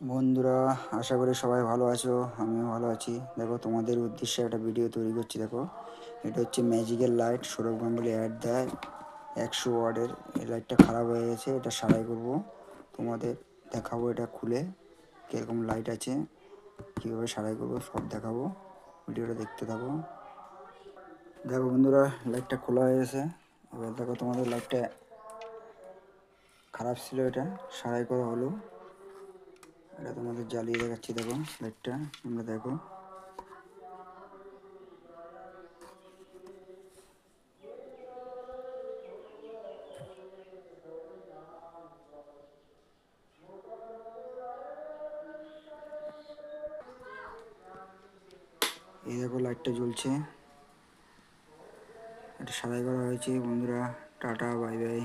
বন্ধুরা, আশা করি সবাই ভালো আছো। আমিও ভালো আছি। দেখো, তোমাদের উদ্দেশ্যে একটা ভিডিও তৈরি করছি। দেখো, এটা হচ্ছে magical light. Sourav Ganguly ad দেয় 100 ওয়াটের। এই লাইটটা খারাপ হয়ে গেছে, এটা সারাই করব। তোমাদের দেখাবো এটা খুলে কীরকম লাইট আছে, কীভাবে সারাই করবো সব দেখাবো। ভিডিওটা দেখতে থাকো। দেখো বন্ধুরা, লাইটটা খোলা হয়ে গেছে। এবার দেখো, তোমাদের লাইটটা খারাপ ছিল, এটা সারাই করা হলো। এটা তোমাদের জ্বালিয়ে দেখাচ্ছি। দেখো লাইটটা, তোমরা দেখো। এই দেখো লাইটটা জ্বলছে, এটা সারাই করা হয়েছে। বন্ধুরা, টাটা, বাই বাই।